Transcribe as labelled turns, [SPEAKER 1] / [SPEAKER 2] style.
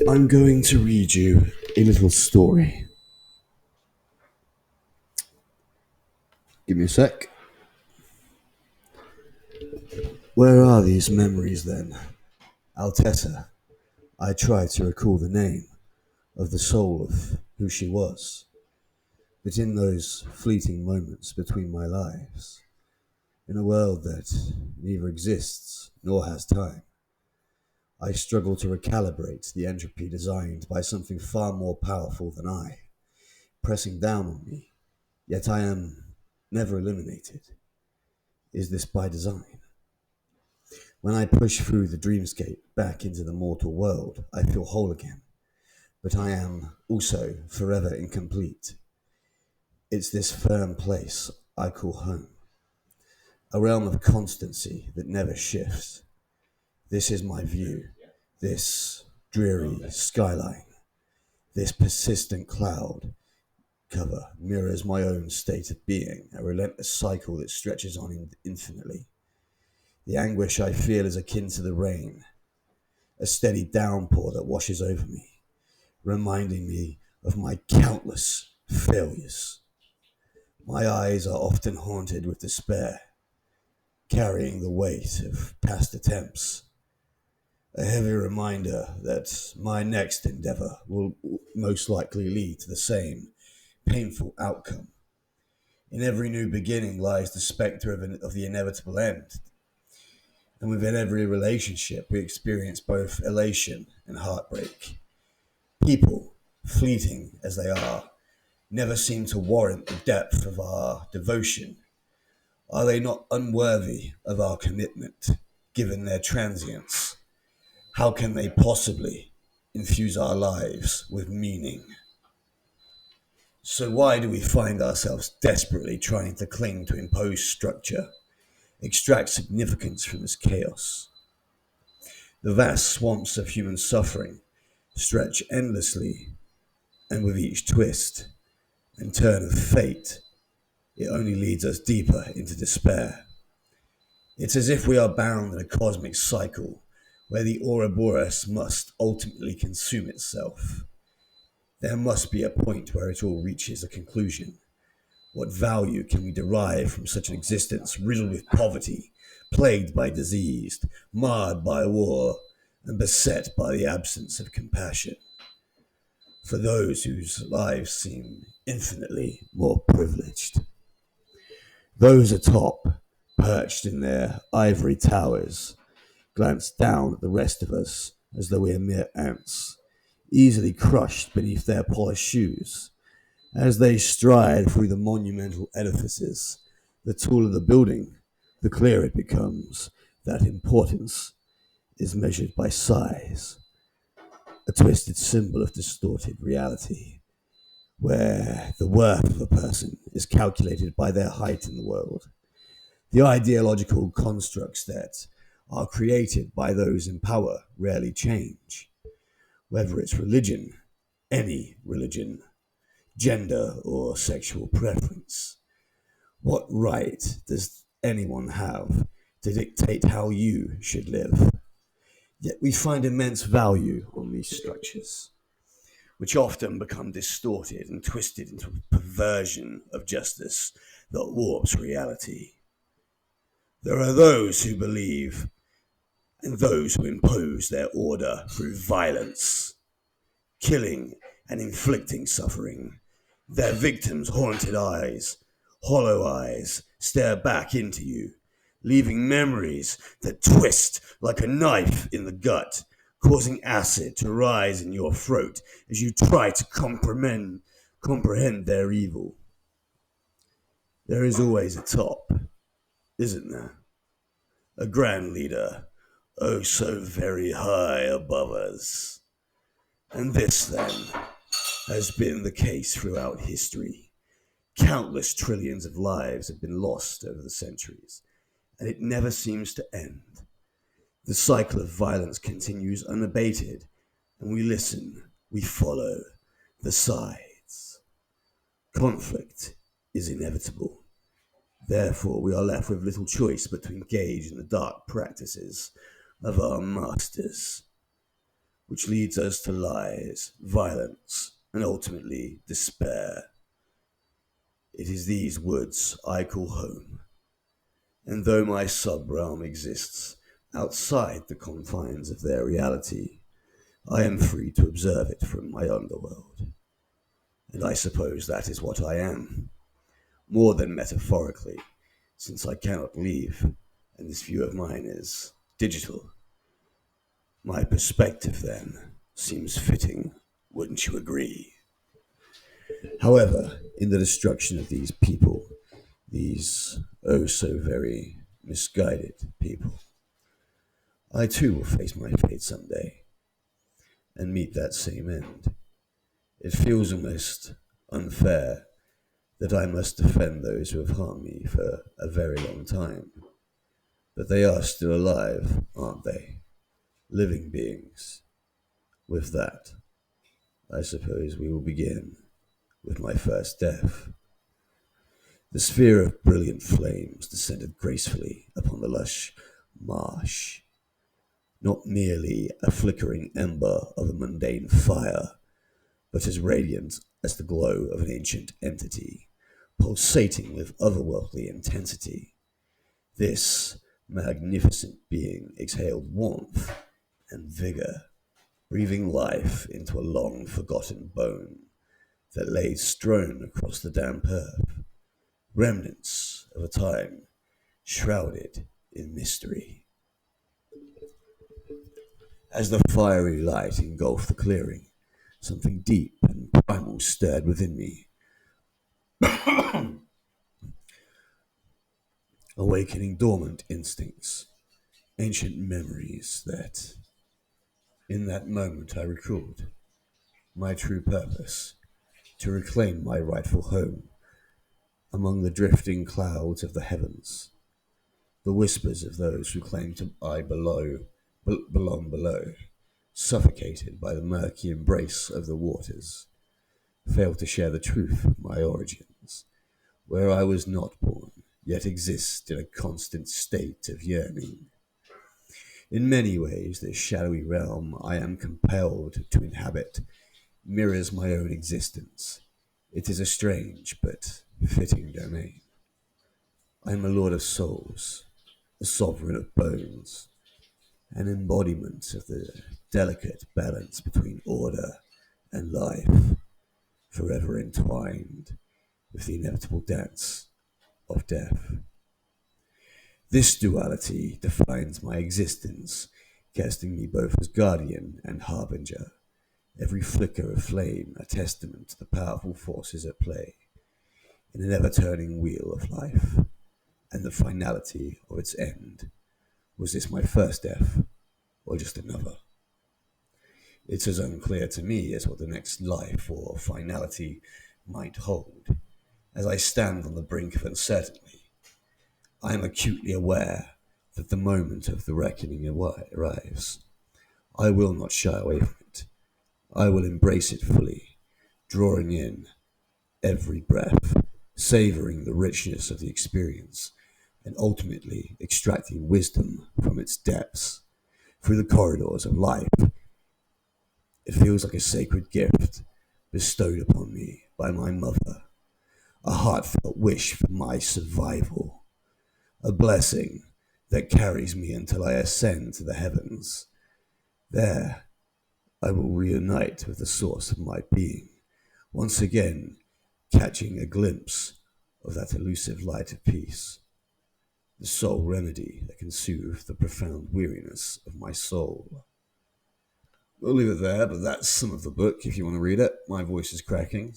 [SPEAKER 1] I'm going to read you a little story. Give me a sec. Where are these memories then? Altessa. I tried to recall the name of the soul of who she was. But in those fleeting moments between my lives, in a world that neither exists nor has time, I struggle to recalibrate the entropy designed by something far more powerful than I, pressing down on me, yet I am never eliminated. Is this by design? When I push through the dreamscape back into the mortal world, I feel whole again, but I am also forever incomplete. It's this firm place I call home, a realm of constancy that never shifts. This is my view, this dreary skyline, this persistent cloud cover mirrors my own state of being, a relentless cycle that stretches on infinitely. The anguish I feel is akin to the rain, a steady downpour that washes over me, reminding me of my countless failures. My eyes are often haunted with despair, carrying the weight of past attempts, a heavy reminder that my next endeavor will most likely lead to the same painful outcome. In every new beginning lies the specter of the inevitable end, and within every relationship we experience both elation and heartbreak. People, fleeting as they are, never seem to warrant the depth of our devotion. Are they not unworthy of our commitment, given their transience? How can they possibly infuse our lives with meaning? So why do we find ourselves desperately trying to cling to imposed structure, extract significance from this chaos? The vast swamps of human suffering stretch endlessly, and with each twist and turn of fate, it only leads us deeper into despair. It's as if we are bound in a cosmic cycle where the Ouroboros must ultimately consume itself. There must be a point where it all reaches a conclusion. What value can we derive from such an existence riddled with poverty, plagued by disease, marred by war, and beset by the absence of compassion? For those whose lives seem infinitely more privileged. Those atop, perched in their ivory towers, glance down at the rest of us as though we are mere ants, easily crushed beneath their polished shoes. As they stride through the monumental edifices, the taller the building, the clearer it becomes that importance is measured by size, a twisted symbol of distorted reality, where the worth of a person is calculated by their height in the world. The ideological constructs that are created by those in power rarely change, whether it's religion, any religion, gender, or sexual preference. What right does anyone have to dictate how you should live? Yet we find immense value on these structures, which often become distorted and twisted into a perversion of justice that warps reality. There are those who believe and those who impose their order through violence, killing and inflicting suffering. Their victims' haunted eyes, hollow eyes, stare back into you, leaving memories that twist like a knife in the gut, causing acid to rise in your throat as you try to comprehend their evil. There is always a top, isn't there? A grand leader, oh so very high above us. And this, then, has been the case throughout history. Countless trillions of lives have been lost over the centuries, and it never seems to end. The cycle of violence continues unabated, and we listen, we follow the sides. Conflict is inevitable. Therefore, we are left with little choice but to engage in the dark practices of our masters. which leads us to lies, violence, and ultimately despair. It is these woods I call home, and though my sub-realm exists outside the confines of their reality, I am free to observe it from my underworld. And I suppose that is what I am, more than metaphorically, since I cannot leave, and this view of mine is digital. My perspective, then, seems fitting, wouldn't you agree? However, in the destruction of these people, these oh so very misguided people, I too will face my fate someday and meet that same end. It feels almost unfair that I must defend those who have harmed me for a very long time. But they are still alive, aren't they? Living beings. With that, I suppose we will begin with my first death. The sphere of brilliant flames descended gracefully upon the lush marsh, not merely a flickering ember of a mundane fire, but as radiant as the glow of an ancient entity, pulsating with otherworldly intensity. This magnificent being exhaled warmth and vigor, breathing life into a long-forgotten bone that lay strewn across the damp earth, remnants of a time shrouded in mystery. As the fiery light engulfed the clearing, something deep and primal stirred within me, awakening dormant instincts, ancient memories that, in that moment, I recalled my true purpose, to reclaim my rightful home among the drifting clouds of the heavens, the whispers of those who claim to belong below, suffocated by the murky embrace of the waters, fail to share the truth of my origins, where I was not born, yet exist in a constant state of yearning. In many ways, this shadowy realm I am compelled to inhabit mirrors my own existence. It is a strange but fitting domain. I am a lord of souls, a sovereign of bones, an embodiment of the delicate balance between order and life, forever entwined with the inevitable dance of death. This duality defines my existence, casting me both as guardian and harbinger, every flicker of flame a testament to the powerful forces at play in an ever-turning wheel of life, and the finality of its end. Was this my first death, or just another? It's as unclear to me as what the next life or finality might hold. As I stand on the brink of uncertainty, I am acutely aware that the moment of the reckoning arrives. I will not shy away from it. I will embrace it fully, drawing in every breath, savoring the richness of the experience, and ultimately extracting wisdom from its depths. Through the corridors of life, it feels like a sacred gift bestowed upon me by my mother, a heartfelt wish for my survival, a blessing that carries me until I ascend to the heavens. There, I will reunite with the source of my being, once again catching a glimpse of that elusive light of peace, the sole remedy that can soothe the profound weariness of my soul. We'll leave it there, but that's some of the book if you want to read it. My voice is cracking.